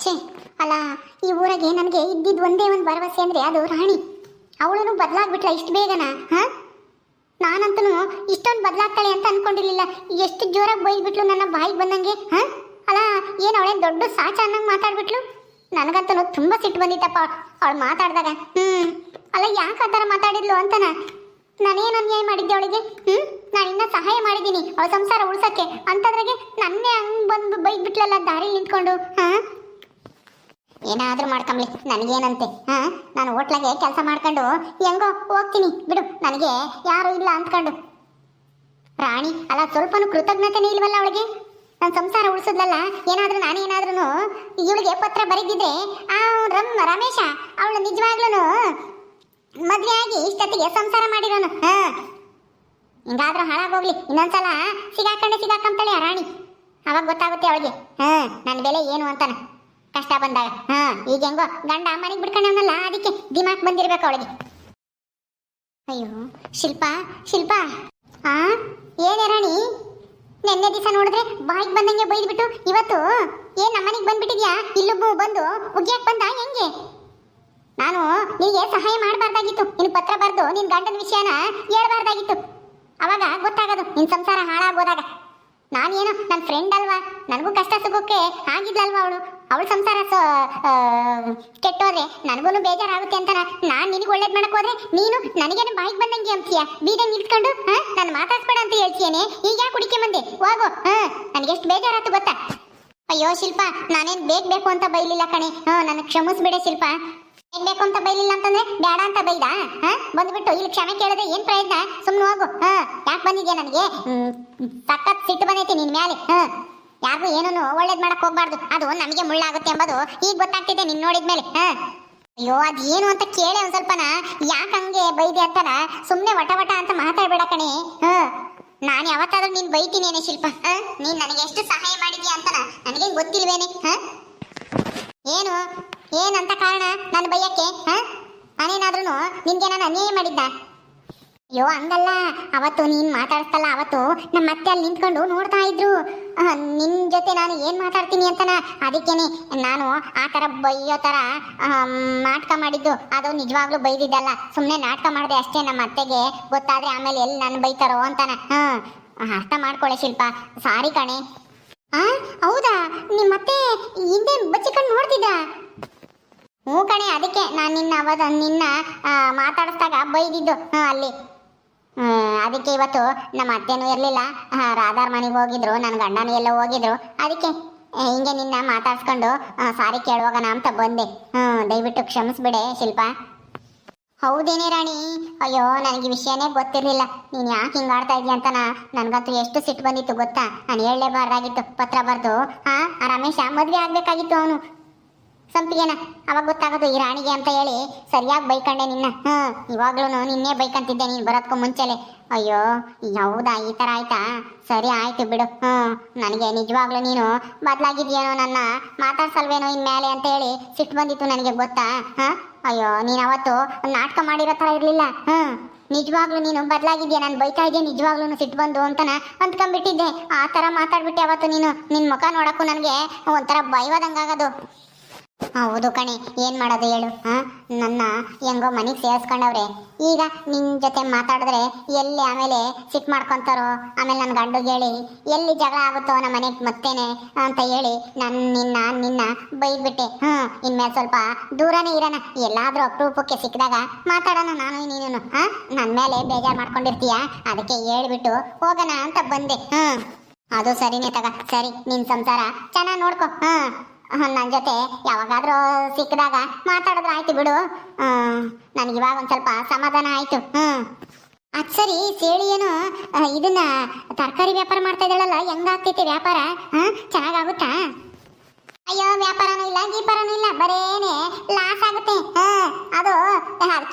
ಛೇ, ಅಲ್ಲ ಈ ಊರಾಗೆ ನನಗೆ ಇದ್ದಿದ್ದು ಒಂದೇ ಒಂದು ಭರವಸೆ ಅಂದರೆ ಅದು ರಾಣಿ. ಅವಳು ಬದಲಾಗ್ಬಿಟ್ಲ ಇಷ್ಟು ಬೇಗನಾ? ಹಾಂ, ನಾನಂತೂ ಇಷ್ಟೊಂದು ಬದಲಾಗ್ತಾಳೆ ಅಂತ ಅನ್ಕೊಂಡಿರ್ಲಿಲ್ಲ. ಎಷ್ಟು ಜೋರಾಗಿ ಬೈದ್ಬಿಟ್ಲು ನನ್ನ ಬಾಯಿಗೆ ಬಂದಂಗೆ. ಹಾಂ, ಅಲ್ಲ ಏನು ಅವಳೇನು ದೊಡ್ಡ ಸಾಚ ಅನ್ನಂಗೆ ಮಾತಾಡ್ಬಿಟ್ಲು. ನನಗಂತೂ ತುಂಬ ಸಿಟ್ಟು ಬಂದಿತ್ತಪ್ಪ ಅವಳು ಮಾತಾಡಿದಾಗ. ಅಲ್ಲ ಯಾಕೆ ಆ ಥರ ಮಾತಾಡಿದ್ಲು ಅಂತನ? ನಾನೇನು ಅನ್ಯಾಯ ಮಾಡಿದ್ದೆ ಅವಳಿಗೆ? ನಾನು ಇನ್ನೂ ಸಹಾಯ ಮಾಡಿದ್ದೀನಿ ಅವಳ ಸಂಸಾರ ಉಳ್ಸಕ್ಕೆ, ಅಂಥದ್ರಾಗೆ ನನ್ನೇ ಹಂಗೆ ಬಂದು ಬೈದ್ಬಿಟ್ಲಲ್ಲ ದಾರಿಲಿ ನಿಂತ್ಕೊಂಡು. ಹಾಂ, ಏನಾದರೂ ಮಾಡ್ಕೊಂಬ್ಲಿ, ನನಗೇನಂತೆ. ಹಾಂ, ನಾನು ಹೋಟ್ಲಾಗೆ ಕೆಲಸ ಮಾಡ್ಕೊಂಡು ಹೆಂಗೋ ಹೋಗ್ತೀನಿ ಬಿಡು, ನನಗೆ ಯಾರು ಇಲ್ಲ ಅಂದ್ಕೊಂಡು. ರಾಣಿ ಅಲ್ಲ, ಸ್ವಲ್ಪನೂ ಕೃತಜ್ಞತೆನೇ ಇಲ್ವಲ್ಲ ಅವಳಿಗೆ. ನನ್ನ ಸಂಸಾರ ಉಳಿಸಿದ್ಲಲ್ಲ. ಏನಾದರೂ ನಾನೇನಾದ್ರೂ ಇವಳಿಗೆ ಪತ್ರ ಬರೀದಿದ್ರೆ ಆ ರಮೇಶ ಅವಳು ನಿಜವಾಗ್ಲೂ ಮದುವೆ ಆಗಿ ಇಷ್ಟೊತ್ತಿಗೆ ಸಂಸಾರ ಮಾಡಿರೋನು. ಹಾಂ, ಹಿಂಗಾದ್ರೂ ಹಾಳಾಗೋಗ್ಲಿ. ಇನ್ನೊಂದ್ಸಲ ಸಿಗಾಕೊಂತಾಳೆ ಆ ರಾಣಿ. ಅವಾಗ ಗೊತ್ತಾಗುತ್ತೆ ಅವಳಿಗೆ ನನ್ನ ಬೆಲೆ ಏನು ಅಂತಾನೆ ಕಷ್ಟ ಬಂದಾಗ. ಈಗ ಹೆಂಗೋ ಗಂಡ ಮನೆಗೆ ಬಿಡ್ಕೊಂಡವನಲ್ಲ, ಅದಕ್ಕೆ ದಿಮಾಕ್ ಬಂದಿರ್ಬೇಕು ಅವಳಿಗೆ. ಅಯ್ಯೋ ಶಿಲ್ಪ ಏನೇ ರಾಣಿ, ನೆನ್ನೆ ದಿವಸ ನೋಡಿದ್ರೆ ಬಾಯಿಗೆ ಬಂದಂಗೆ ಬೈದ್ಬಿಟ್ಟು ಇವತ್ತು ಏನ್ ನಮ್ಮನೆಗೆ ಬಂದ್ಬಿಟ್ಟಿದ್ಯಾ? ಇಲ್ಲೊಬ್ಬ ಬಂದು ಉಗ್ಯಾಕ್ ಬಂದ ಹೆಂಗೆ? ನಾನು ನಿನಗೆ ಸಹಾಯ ಮಾಡಬಾರ್ದಾಗಿತ್ತು, ನಿನ್ ಪತ್ರ ಬರೆದು ನಿನ್ ಗಂಡನ ವಿಷಯನ ಹೇಳ್ಬಾರ್ದಾಗಿತ್ತು. ಅವಾಗ ಗೊತ್ತಾಗೋದು ನಿನ್ ಸಂಸಾರ ಹಾಳಾಗೋದಾಗ. ನಾನೇನು ನನ್ನ ಫ್ರೆಂಡ್ ಅಲ್ವಾ, ನನಗೂ ಕಷ್ಟ ಸುಖಕ್ಕೆ ಆಗಿದ್ಲಲ್ವಾ ಅವಳು ಸಂಸಾರ ಕೆಟ್ಟೋದ್ರೆ ನನಗೂ ಬೇಜಾರಾಗುತ್ತೆ ಅಂತ ನಾನು ನಿನಗೆ ಒಳ್ಳೇದು ಮಾಡಕ್ ಹೋದ್ರೆ ನೀನು ನನಗೇನು ಬಾಯಿಗೆ ಬಂದಂಗೆ ಅಂತೀಯ. ಬೀದಂಗೆ ನಿಲ್ಸ್ಕೊಂಡು ನಾನು ಮಾತಾಡ್ಸ್ಬೇಡ ಅಂತ ಹೇಳ್ತೀಯೇನೆ. ಈಗ ಯಾಕೆ ಕುಡಿಕೆ ಬಂದೆ? ಹೋಗು. ನನಗೆ ಎಷ್ಟು ಬೇಜಾರಾಯ್ತು ಗೊತ್ತಾ? ಅಯ್ಯೋ ಶಿಲ್ಪ, ನಾನೇನು ಬೇಕು ಅಂತ ಬೈಲಿಲ್ಲ ಕಣೆ. ನನಗೆ ಕ್ಷಮಿಸ್ಬಿಡೆ ಶಿಲ್ಪ. ಬೇಕು ಅಂತ ಬೈಲಿಲ್ಲ ಅಂತಂದ್ರೆ ಬೇಡ ಅಂತ ಬೈದ? ಬಂದ್ಬಿಟ್ಟು ಇಲ್ಲಿ ಕ್ಷಮೆ ಕೇಳಿದ್ರೆ ಏನ್ ಪ್ರಯತ್ನ? ಸುಮ್ಮನೆ ಹೋಗು. ಯಾಕೆ ಬಂದಿದ್ಯಾ? ನನಗೆ ಸಖತ್ ಸಿಟ್ಟು ಬಂದೈತಿ ನಿನ್ ಮೇಲೆ. ಯಾರಿಗೂ ಏನೂ ಒಳ್ಳೇದ್ ಮಾಡಕ್ ಹೋಗ್ಬಾರ್ದು, ಅದು ನಮಗೆ ಮುಳ್ಳಾಗುತ್ತೆ ಎಂಬುದು ಈಗ ಗೊತ್ತಾಗ್ತಿದೆ ನಿನ್ ನೋಡಿದ್ಮೇಲೆ. ಅಯ್ಯೋ ಅದೇನು ಅಂತ ಕೇಳಿ ಒಂದ್ ಸ್ವಲ್ಪನ ಯಾಕೆ ಹಂಗೆ ಬೈದೆ ಅಂತಾನ ಸುಮ್ಮನೆ ವಟ ಅಂತ ಮಾತಾಡ್ಬೇಡ ಕಣೆ. ನಾನು ಯಾವತ್ತಾದ್ರೂ ನೀನ್ ಬೈತೀನೇನೆ ಶಿಲ್ಪ? ನೀನ್ ನನಗೆ ಎಷ್ಟು ಸಹಾಯ ಮಾಡಿದ್ಯಾ ಅಂತನ ನನಗೆ ಗೊತ್ತಿಲ್ವೇನೆ? ಏನು ಏನಂತ ಕಾರಣ ನನ್ನ ಬೈಯಕ್ಕೆ? ನಾನೇನಾದ್ರೂ ನಿನ್ಗೆ ನಾನು ಅನ್ಯಾಯ ಮಾಡಿದ್ದ? ಅಯ್ಯೋ ಹಂಗಲ್ಲ, ಅವತ್ತು ನೀನ್ ಮಾತಾಡ್ತಲ್ಲ, ಅವತ್ತು ನಮ್ಮ ಮತ್ತೆ ಅಲ್ಲಿ ನಿಂತ್ಕೊಂಡು ನೋಡ್ತಾ ಇದ್ರು ನಿನ್ ಜೊತೆ ನಾನು ಏನ್ ಮಾತಾಡ್ತೀನಿ ಅಂತನ. ಅದಕ್ಕೇನೆ ನಾನು ಆ ಥರ ಬೈಯೋ ಥರ ನಾಟಕ ಮಾಡಿದ್ದು. ಅದು ನಿಜವಾಗ್ಲೂ ಬೈದಿದ್ದಲ್ಲ, ಸುಮ್ಮನೆ ನಾಟಕ ಮಾಡಿದೆ ಅಷ್ಟೇ. ನಮ್ಮ ಅತ್ತೆಗೆ ಗೊತ್ತಾದ್ರೆ ಆಮೇಲೆ ಎಲ್ಲಿ ನಾನು ಬೈತಾರೋ ಅಂತಾನ. ಅರ್ಥ ಮಾಡ್ಕೊಳ್ಳೆ ಶಿಲ್ಪ. ಸಾರಿ ಕಣೆ. ಹೌದಾ, ನಿಮ್ಮತ್ತೆ ಹಿಂದೆ ಬಚ್ಚಿಕೊಂಡು ನೋಡ್ತಿದ್ದ? ಹ್ಞೂ ಕಣೆ, ಅದಕ್ಕೆ ನಾನು ನಿನ್ನ ಮಾತಾಡಿಸ್ದಾಗ ಬೈದಿದ್ದು ಅಲ್ಲಿ. ಅದಕ್ಕೆ ಇವತ್ತು ನಮ್ಮ ಅತ್ತೆನೂ ಇರಲಿಲ್ಲ, ರಾಧಾರ್ ಮನೆಗೆ ಹೋಗಿದ್ರು, ನನ್ನ ಗಂಡನೂ ಎಲ್ಲ ಹೋಗಿದ್ರು. ಅದಕ್ಕೆ ಹಿಂಗೆ ನಿನ್ನ ಮಾತಾಡ್ಸ್ಕೊಂಡು ಸಾರಿ ಕೇಳುವಾಗನ ಅಂತ ಬಂದೆ. ದಯವಿಟ್ಟು ಕ್ಷಮಿಸ್ಬಿಡೆ ಶಿಲ್ಪ. ಹೌದೇನೇ ರಾಣಿ? ಅಯ್ಯೋ ನನಗೆ ವಿಷಯನೇ ಗೊತ್ತಿರಲಿಲ್ಲ, ನೀನು ಯಾಕೆ ಹಿಂಗೆ ಆಡ್ತಾ ಇದೀಯ ಅಂತ. ನನಗಂತೂ ಎಷ್ಟು ಸಿಟ್ಟು ಬಂದಿತ್ತು ಗೊತ್ತಾ? ನಾನು ಹೇಳಲೇಬಾರ್ದಾಗಿತ್ತು ಪತ್ರ ಬರೆದು. ರಮೇಶ ಮದುವೆ ಆಗಬೇಕಾಗಿತ್ತು ಅವನು ಸಂಪಿಗೆನ. ಅವಾಗ ಗೊತ್ತಾಗೋದು ಈ ರಾಣಿಗೆ ಅಂತ ಹೇಳಿ ಸರಿಯಾಗಿ ಬೈಕಂಡೆ ನಿನ್ನ. ಇವಾಗ್ಲೂ ನಿನ್ನೆ ಬೈಕಂತಿದ್ದೆ ನೀನು ಬರೋದಕ್ಕೂ ಮುಂಚೆಲೆ. ಅಯ್ಯೋ ಹೌದಾ, ಈ ಥರ ಆಯ್ತಾ? ಸರಿ ಆಯ್ತು ಬಿಡು. ನನಗೆ ನಿಜವಾಗ್ಲೂ ನೀನು ಬದಲಾಗಿದ್ಯೇನೋ, ನನ್ನ ಮಾತಾಡ್ಸಲ್ವೇನೋ ಇನ್ಮೇಲೆ ಅಂತ ಹೇಳಿ ಸಿಟ್ಟು ಬಂದಿತ್ತು ನನಗೆ ಗೊತ್ತಾ? ಅಯ್ಯೋ ನೀನು ಅವತ್ತು ನಾಟಕ ಮಾಡಿರೋ ಥರ ಇರಲಿಲ್ಲ. ನಿಜವಾಗ್ಲೂ ನೀನು ಬದಲಾಗಿದ್ಯಾ, ನಾನು ಬೈತಾ ಇದ್ದೆ ನಿಜವಾಗ್ಲೂ ಸಿಟ್ಟು ಬಂದು ಅಂತನ ಅಂದ್ಕೊಂಡ್ಬಿಟ್ಟಿದ್ದೆ. ಆ ಥರ ಮಾತಾಡ್ಬಿಟ್ಟೆ ಅವತ್ತು ನೀನು. ನಿನ್ನ ಮುಖ ನೋಡೋಕ್ಕೂ ನನಗೆ ಒಂಥರ ಭಯವಾದಂಗಾಗೋದು. ಹೌದು ಕಣೆ, ಏನು ಮಾಡೋದು ಹೇಳು? ನನ್ನ ಹೆಂಗೋ ಮನೆಗೆ ಸೇರಿಸ್ಕೊಂಡವ್ರೆ. ಈಗ ನಿನ್ನ ಜೊತೆ ಮಾತಾಡಿದ್ರೆ ಎಲ್ಲಿ ಆಮೇಲೆ ಸಿಟ್ಟು ಮಾಡ್ಕೊತಾರೋ, ಆಮೇಲೆ ನನ್ನ ಗಂಡುಗೆ ಹೇಳಿ ಎಲ್ಲಿ ಜಗಳ ಆಗುತ್ತೋ ನಮ್ಮ ಮನೆಗೆ ಮತ್ತೇನೆ ಅಂತ ಹೇಳಿ ನಿನ್ನ ಬೈದ್ಬಿಟ್ಟೆ. ಇನ್ಮೇಲೆ ಸ್ವಲ್ಪ ದೂರನೇ ಇರೋಣ, ಎಲ್ಲಾದರೂ ಅಪರೂಪಕ್ಕೆ ಸಿಕ್ಕಿದಾಗ ಮಾತಾಡೋಣ ನಾನು ನೀನು. ನನ್ನ ಮೇಲೆ ಬೇಜಾರು ಮಾಡ್ಕೊಂಡಿರ್ತೀಯ, ಅದಕ್ಕೆ ಹೇಳ್ಬಿಟ್ಟು ಹೋಗೋಣ ಅಂತ ಬಂದೆ. ಅದು ಸರಿನೇ ತಗ. ಸರಿ, ನಿನ್ನ ಸಂಸಾರ ಚೆನ್ನಾಗಿ ನೋಡ್ಕೊ. ನನ್ನ ಜೊತೆ ಯಾವಾಗಾದ್ರೂ ಸಿಕ್ಕಿದಾಗ ಮಾತಾಡಿದ್ರೆ ಆಯ್ತು ಬಿಡು. ನನಗಿವಾಗ ಒಂದು ಸ್ವಲ್ಪ ಸಮಾಧಾನ ಆಯ್ತು. ಅದು ಸರಿ, ಸೇಳಿ ಏನು ಇದನ್ನ ತರಕಾರಿ ವ್ಯಾಪಾರ ಮಾಡ್ತಾ ಇದ್ದಾಳಲ್ಲ, ಹೆಂಗಾಗ್ತೈತೆ ವ್ಯಾಪಾರ? ಚೆನ್ನಾಗಾಗುತ್ತಾ? ಅಯ್ಯೋ ವ್ಯಾಪಾರನೂ ಇಲ್ಲ, ಗೀಪಾರನೂ ಇಲ್ಲ, ಬರೇನೆ ಲಾಸ್ ಆಗುತ್ತೆ. ಅದು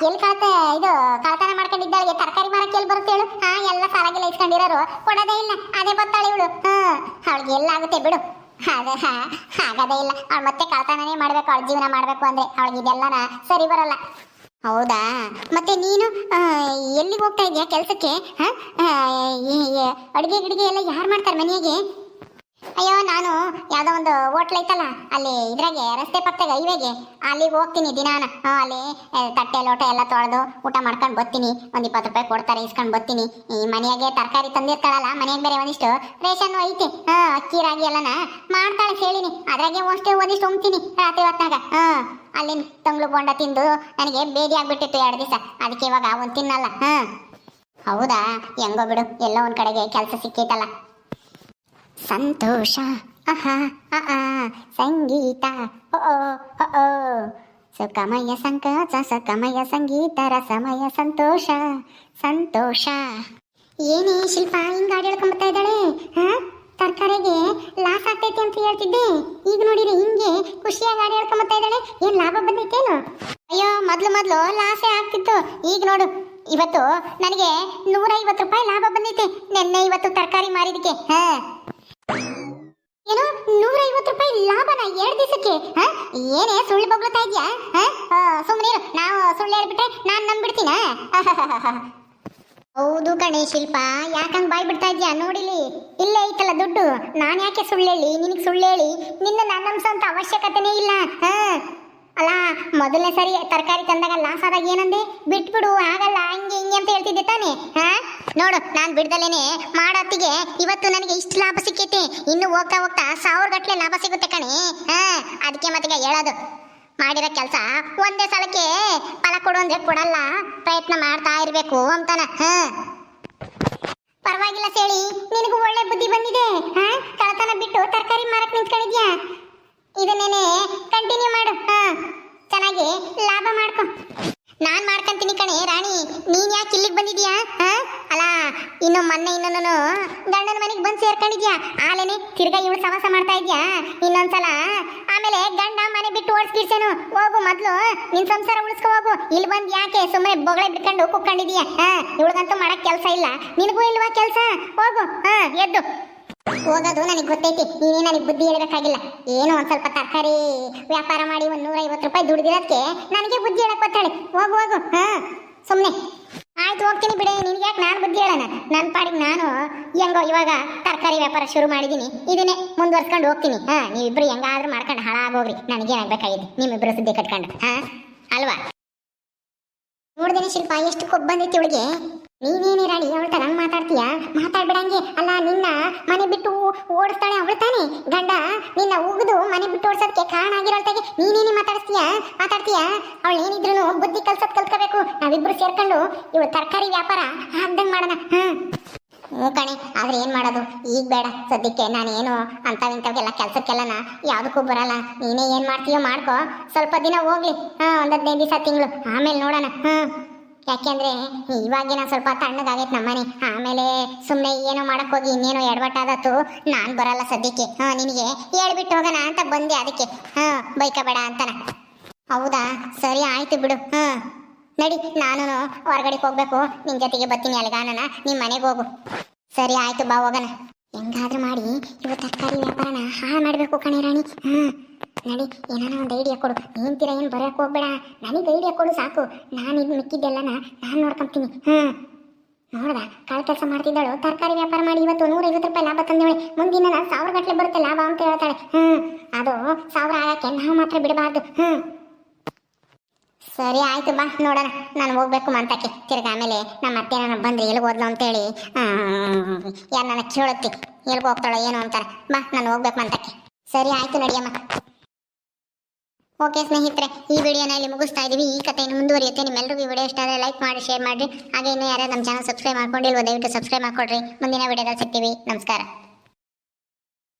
ಇದು ಕಳ್ತನ ಮಾಡ್ಕೊಂಡಿದ್ದಾಳಿಗೆ ತರಕಾರಿ ಮಾರಕ್ಕೆ ಎಲ್ಲಿ ಬರುತ್ತೆ ಹೇಳು? ಎಲ್ಲ ಸಾಲಾಗೆಲ್ಲ ಇಸ್ಕೊಂಡಿರೋರು ಕೊಡೋದೇ ಇಲ್ಲ, ಅದೇ ಬರ್ತಾಳೆ ಇವಳು. ಅವಳಿಗೆ ಎಲ್ಲ ಆಗುತ್ತೆ ಬಿಡು. ಅದೇ ಆಗದೇ ಇಲ್ಲ, ಅವಳು ಮತ್ತೆ ಕಳ್ತನನೇ ಮಾಡ್ಬೇಕು, ಅವಳ ಜೀವನ ಮಾಡ್ಬೇಕು ಅಂದ್ರೆ ಅವಳಿಗೆ ಇದೆಲ್ಲನ ಸರಿ ಬರಲ್ಲ. ಹೌದಾ, ಮತ್ತೆ ನೀನು ಎಲ್ಲಿಗೆ ಹೋಗ್ತಾ ಇದೆಯಾ ಕೆಲಸಕ್ಕೆ? ಅಡುಗೆ ಗಿಡಿಗೆ ಎಲ್ಲ ಯಾರು ಮಾಡ್ತಾರೆ ಮನೆಯಾಗೆ? ಅಯ್ಯೋ ನಾನು ಯಾವ್ದೋ ಒಂದು ಹೋಟ್ಲ್ ಐತಲ್ಲ ಅಲ್ಲಿ ಇದ್ರಾಗೆ ರಸ್ತೆ ಪಕ್ಕದಾಗ ಹೈವೇಗೆ ಅಲ್ಲಿಗೆ ಹೋಗ್ತೀನಿ ದಿನಾನ. ಅಲ್ಲಿ ತಟ್ಟೆ ಲೋಟ ಎಲ್ಲ ತೊಳೆದು ಊಟ ಮಾಡ್ಕೊಂಡು ಬರ್ತೀನಿ. ಒಂದು 20 ರೂಪಾಯಿ ಕೊಡ್ತಾರೆ, ಇಸ್ಕೊಂಡು ಬರ್ತೀನಿ. ಈ ಮನೆಯಾಗೆ ತರಕಾರಿ ತಂದಿರ್ತಾಳಲ್ಲ, ಮನೆಯಾಗ ಬೇರೆ ಒಂದಿಷ್ಟು ರೇಷನ್ ಐತೆ, ಅಕ್ಕಿ ರಾಗಿ ಎಲ್ಲನ ಮಾಡ್ತಾಳೆ ಹೇಳಿನಿ. ಅದ್ರಾಗೆ ಒಂದಿಷ್ಟು ಉಣ್ತೀನಿ ರಾತ್ರಿ ಹೊತ್ನಾಗ. ಅಲ್ಲಿನ ತಂಗ್ಳು ಬೋಂಡ ತಿಂದು ನನಗೆ ಬೇದಿ ಆಗ್ಬಿಟ್ಟಿತ್ತು 2 ದಿವಸ. ಅದಕ್ಕೆ ಇವಾಗ ಒಂದು ತಿನ್ನಲ್ಲ. ಹೌದಾ, ಹೆಂಗೋ ಬಿಡು, ಎಲ್ಲೋ ಒಂದ್ ಕಡೆಗೆ ಕೆಲಸ ಸಿಕ್ಕೈತಲ್ಲ. ಸಂತೋಷ ಸಂಗೀತ ಸುಖಮಯ ಸಂಕಾಸ ಸುಖಮಯ ಸಂಗೀತ ರಸಮಯ ಸಂತೋಷ ಸಂತೋಷ. ಏನೇ ಶಿಲ್ಪ ಹಿಂಗ ಗಾಡಿ ಹೇಳ್ಕೊಂಬತ್ತಾ ಇದ್ದಾಳೆ? ತರಕಾರಿಗೆ ಲಾಸ್ ಆಗ್ತೈತಿ ಅಂತ ಹೇಳ್ತಿದ್ದೆ, ಈಗ ನೋಡಿರಿ ಹಿಂಗೆ ಖುಷಿಯಾಗಿ ಗಾಡಿ ಹೇಳ್ಕೊಂಬತ್ತಾ ಇದ್ದಾಳೆ. ಏನ್ ಲಾಭ ಬಂದೈತೇನು? ಅಯ್ಯೋ ಮೊದ್ಲು ಲಾಸೇ ಆಗ್ತಿತ್ತು. ಈಗ ನೋಡು, ಇವತ್ತು ನನಗೆ 150 ರೂಪಾಯಿ ಲಾಭ ಬಂದೈತೆ. ನೆನ್ನೆ ಇವತ್ತು ತರಕಾರಿ ಮಾರಿದಕ್ಕೆ. ಏನು 150 ರೂಪಾಯಿ ಲಾಭನ 2 ದಿವಸಕ್ಕೆ? ಏನೇ ಸುಳ್ಳು ಬಗ್ಲತಾ ಇದ್ಯಾ? ಸುಮ್ಮನೆ ನಾವು ಸುಳ್ಳು ಹೇಳ್ಬಿಟ್ರೆ ನಾನು ನಂಬಿಡ್ತೀನ? ಹೌದು ಕಣೆ ಶಿಲ್ಪ, ಯಾಕಂಗ್ ಬಾಯ್ ಬಿಡ್ತಾ ಇದ್ಯಾ? ನೋಡಿಲಿ, ಇಲ್ಲೇ ಐತಲ್ಲ ದುಡ್ಡು. ನಾನು ಯಾಕೆ ಸುಳ್ಳು ಹೇಳಿ ನಿನಗೆ? ಸುಳ್ಳು ಹೇಳಿ ನಿನ್ನ ನಂಬಿಸೋಂತ ಅವಶ್ಯಕತೆನೇ ಇಲ್ಲ. ಅಲ್ಲ, ಮೊದಲನೇ ಸರಿ ತರಕಾರಿ ತಂದಾಗ ಲಾಸ್ ಆದಾಗ ಏನಂದೆ? ಬಿಟ್ಬಿಡು, ಆಗಲ್ಲ, ಹಂಗೆ ಹಿಂಗೆ ಅಂತ ಹೇಳ್ತಿದ್ದೆ ತಾನೆ? ನೋಡು, ನಾನು ಬಿಡ್ದಲೇನೆ ಮಾಡತ್ತಿಗೆ ಇವತ್ತು ನನಗೆ ಇಷ್ಟು ಲಾಭ ಸಿಕ್ಕೈತೆ. ಇನ್ನು ಹೋಗ್ತಾ ಹೋಗ್ತಾ 1000 ಗಟ್ಟಲೆ ಲಾಭ ಸಿಗುತ್ತೆ ಕಣೆ. ಅದಕ್ಕೆ ಮತ್ತೀಗ ಹೇಳೋದು, ಮಾಡಿರೋ ಕೆಲಸ ಒಂದೇ ಸಲಕ್ಕೆ ಫಲ ಕೊಡು ಅಂದ್ರೆ ಕೊಡಲ್ಲ, ಪ್ರಯತ್ನ ಮಾಡ್ತಾ ಇರ್ಬೇಕು ಅಂತಾನ. ಪರವಾಗಿಲ್ಲ ಸೇಳಿ, ನಿನಗೂ ಒಳ್ಳೆ ಬುದ್ಧಿ ಬಂದಿದೆ. ಕಳತನ ಬಿಟ್ಟು ತರಕಾರಿ ಮಾರಕ್ ನಿಂತ್ಕೊಂಡಿದ್ಯಾ. ಇದನ್ನೇನೆ ಕಂಟಿನ್ಯೂ ಮಾಡು. ಚೆನ್ನಾಗಿ ಲಾಭ ಮಾಡ್ಕೊ. ನಾನ್ ಮಾಡ್ಕೊಂತೀನಿ ಕಣೆ ರಾಣಿ, ನೀನ್ ಯಾಕೆ ಇಲ್ಲಿಗೆ ಬಂದಿದ್ಯಾ? ಅಲ್ಲ, ಇನ್ನು ಮೊನ್ನೆ ಇನ್ನೊಂದು ಗಂಡನ ಮನೆಗೆ ಬಂದು ಸೇರ್ಕೊಂಡಿದ್ಯಾ, ಆಲೇನೆ ತಿರ್ಗಾ ಇವಳು ಸವಾಸ ಮಾಡ್ತಾ ಇದ್ಯಾ ಇನ್ನೊಂದ್ಸಲ. ಆಮೇಲೆ ಗಂಡ ಮನೆ ಬಿಟ್ಟು ಓಡಿಸ್ಕಿಡ್ಸೇನು? ಹೋಗು, ಮೊದ್ಲು ನಿನ್ ಸಂಸಾರ ಉಳಿಸ್ಕೊ ಹೋಗು. ಇಲ್ಲಿ ಬಂದು ಯಾಕೆ ಸುಮ್ಮನೆ ಬೊಗಳೆ ಬಿಟ್ಕೊಂಡು ಕುಕ್ಕೊಂಡಿದ್ಯಾ? ಇವಳಿಗಂತೂ ಮಾಡಕ್ ಕೆಲಸ ಇಲ್ಲ, ನಿನಗೂ ಇಲ್ವಾ ಕೆಲಸ? ಹೋಗು, ಎದ್ದು ಹೋಗೋದು ನನಗೆ ಗೊತ್ತೈತಿ. ನೀನೇ ನನಗೆ ಬುದ್ಧಿ ಹೇಳಬೇಕಾಗಿಲ್ಲ. ಏನೋ ಒಂದ್ ಸ್ವಲ್ಪ ತರಕಾರಿ ವ್ಯಾಪಾರ ಮಾಡಿ 150 ರೂಪಾಯಿ ದುಡ್ದಿರೋದಕ್ಕೆ ನನಗೆ ಬುದ್ಧಿ ಹೇಳಕ್ ಬರ್ತಾಳೆ. ಹೋಗು ಹೋಗು, ಸುಮ್ಮನೆ. ಆಯ್ತು, ಹೋಗ್ತೀನಿ ಬಿಡೆ, ನಿನ್ಗೆ ಯಾಕೆ ನಾನು ಬುದ್ಧಿ ಹೇಳೋಣ? ನನ್ನ ಪಾಡಿಗೆ ನಾನು ಹೆಂಗೋ ಇವಾಗ ತರಕಾರಿ ವ್ಯಾಪಾರ ಶುರು ಮಾಡಿದ್ದೀನಿ, ಇದನ್ನೇ ಮುಂದುವರ್ಸ್ಕೊಂಡು ಹೋಗ್ತೀನಿ. ನೀವಿಬ್ರು ಹೆಂಗಾದ್ರೂ ಮಾಡ್ಕೊಂಡು ಹಾಳಾಗೋಗ್ರಿ, ನನಗೇನಾಗಬೇಕಾಗಿದೆ ನಿಮ್ಮಿಬ್ರು ಸುದ್ದಿ ಕಟ್ಕೊಂಡು, ಅಲ್ವಾ? ನೋಡ್ದೇನೆ ಶಿಲ್ಪ, ಎಷ್ಟು ಕೊಬ್ಬು ಬಂದೈತಿ ಇವಳಿಗೆ. ನೀನೇನೇ ರಾಣಿ ಅವಳ ತರ ಮಾತಾಡ್ತೀಯಾ? ಮಾತಾಡ್ಬಿಡಂಗೆ. ಅಲ್ಲ, ನಿನ್ನ ಮನೆ ಬಿಟ್ಟು ಓಡಿಸ್ತಾಳೆ ಅವಳು ತಾನೆ? ಗಂಡ ನಿನ್ನ ಉಗಿದು ಮನೆ ಬಿಟ್ಟು ಓಡಿಸೋದಕ್ಕೆ ಕಾರಣ ಆಗಿರೋಳ್ತಾಗೆ ನೀನೇನೇ ಮಾತಾಡ್ತೀಯಾ? ಅವಳು ಏನಿದ್ರು ಬುದ್ಧಿ ಕಲ್ಸೋದ್ ಕಲ್ತ್ಕೋಬೇಕು. ನಾವಿಬ್ರು ಸೇರ್ಕೊಂಡು ಇವಳು ತರಕಾರಿ ವ್ಯಾಪಾರ ಆಗ್ದಂಗೆ ಮಾಡೋಣ. ಹ್ಞೂ ಕಣೆ, ಆದ್ರೆ ಏನ್ ಮಾಡೋದು? ಈಗ ಬೇಡ ಸದ್ಯಕ್ಕೆ. ನಾನೇನು ಇಂಥವೆಲ್ಲ ಕೆಲ್ಸಕ್ಕೆಲ್ಲನ ಯಾವುದಕ್ಕೂ ಬರಲ್ಲ. ನೀನೇ ಏನ್ ಮಾಡ್ತೀಯೋ ಮಾಡ್ಕೊ, ಸ್ವಲ್ಪ ದಿನ ಹೋಗ್ಲಿ, ಒಂದ್ 15 ದಿವಸ ತಿಂಗಳು, ಆಮೇಲೆ ನೋಡೋಣ. ಯಾಕೆಂದ್ರೆ ಇವಾಗೇನ ಸ್ವಲ್ಪ ತಣ್ಣಗಾಗೈತೆ ನಮ್ಮನೆ. ಆಮೇಲೆ ಸುಮ್ಮನೆ ಏನೋ ಮಾಡಕ್ ಹೋಗಿ ಇನ್ನೇನೋ ಎಡವಟ್ಟಾದತ್ತು. ನಾನು ಬರಲ್ಲ ಸದ್ಯಕ್ಕೆ. ನಿನಗೆ ಹೇಳ್ಬಿಟ್ಟು ಹೋಗೋಣ ಅಂತ ಬಂದೆ, ಅದಕ್ಕೆ ಬೈಕಬೇಡ ಅಂತಾನ. ಹೌದಾ, ಸರಿ ಆಯ್ತು ಬಿಡು. ನಡಿ, ನಾನು ಹೊರಗಡೆಗೆ ಹೋಗ್ಬೇಕು, ನಿನ್ ಜೊತೆಗೆ ಬರ್ತೀನಿ ಅಲ್ಲಿಗಾನನ. ನಿಮ್ಮ ಮನೆಗೆ ಹೋಗು. ಸರಿ ಆಯ್ತು, ಬಾ ಹೋಗೋಣ. ಹೆಂಗಾದ್ರೂ ಮಾಡಿ ಇವ ತರಕಾರಿ ವ್ಯಾಪಾರನ ಹಾಳು ಮಾಡಬೇಕು ಕಣೆ ರಾಣಿ. ನಡಿ, ಏನಾನ ಒಂದು ಐಡಿಯಾ ಕೊಡು. ನಿಂತಿರ ಏನು ಬರೋಕೆ ಹೋಗ್ಬೇಡ, ನನಗೆ ಐಡಿಯಾ ಕೊಡು ಸಾಕು. ನಾನು ಇದು ಮಿಕ್ಕಿದ್ದೆಲ್ಲನ ನಾನು ನೋಡ್ಕೊಂತೀನಿ. ನೋಡ್ದ, ಕಾಳು ಕೆಲಸ ಮಾಡ್ತಿದ್ದಾಳು, ತರಕಾರಿ ವ್ಯಾಪಾರ ಮಾಡಿ ಇವತ್ತು 150 ರೂಪಾಯಿ ಲಾಭ ತಂದೇಳೆ. ಮುಂದಿನ 1000 ಗಟ್ಟಲೆ ಬರುತ್ತೆ ಲಾಭ ಅಂತ ಹೇಳ್ತಾಳೆ. ಅದು 1000 ಆಗಕ್ಕೆ ನಾವು ಮಾತ್ರ ಬಿಡಬಾರ್ದು. ಸರಿ ಆಯ್ತು, ಬಾ ನೋಡೋಣ. ನಾನು ಹೋಗ್ಬೇಕು ಮಂತಕ್ಕೆ. ತಿರ್ಗಿ ಆಮೇಲೆ ನಮ್ಮ ಅತ್ತೆ ನಾನು ಬಂದ್ರೆ ಎಲ್ಲಿಗೆ ಹೋದ್ಲು ಅಂತೇಳಿ ಯಾರು ನನ್ನ ಕೇಳುತ್ತಿ ಎಲ್ಲಿಗೆ ಹೋಗ್ತಾಳೋ ಏನೋ ಅಂತಾರೆ. ಬಾ, ನಾನು ಹೋಗ್ಬೇಕು ಮಂತಕ್ಕೆ. ಸರಿ ಆಯ್ತು, ನಡಿಯಮ್ಮ. ಓಕೆ ಸ್ನೇಹಿತರೆ, ಈ ವಿಡಿಯೋನ ಇಲ್ಲಿ ಮುಗಿಸ್ತಾ ಇದೀವಿ. ಈ ಕಥೆಯನ್ನು ಮುಂದುವರಿಯುತ್ತೆ. ನಿಮ್ಮೆಲ್ಲರಿಗೂ ಈ ವಿಡಿಯೋ ಇಷ್ಟ ಆದರೆ ಲೈಕ್ ಮಾಡಿ, ಶೇರ್ ಮಾಡಿ. ಹಾಗೆ ಇನ್ನೂ ಯಾರು ನಮ್ಮ ಚಾನಲ್ ಸಬ್ಸ್ಕ್ರೈಬ್ ಮಾಡ್ಕೊಂಡಿಲ್ವೋ ದಯವಿಟ್ಟು ಸಬ್ಸ್ಕ್ರೈಬ್ ಮಾಡ್ಕೊಡ್ರಿ. ಮುಂದಿನ ವಿಡಿಯೋದಲ್ಲಿ ಸಿಗ್ತೀವಿ. ನಮಸ್ಕಾರ.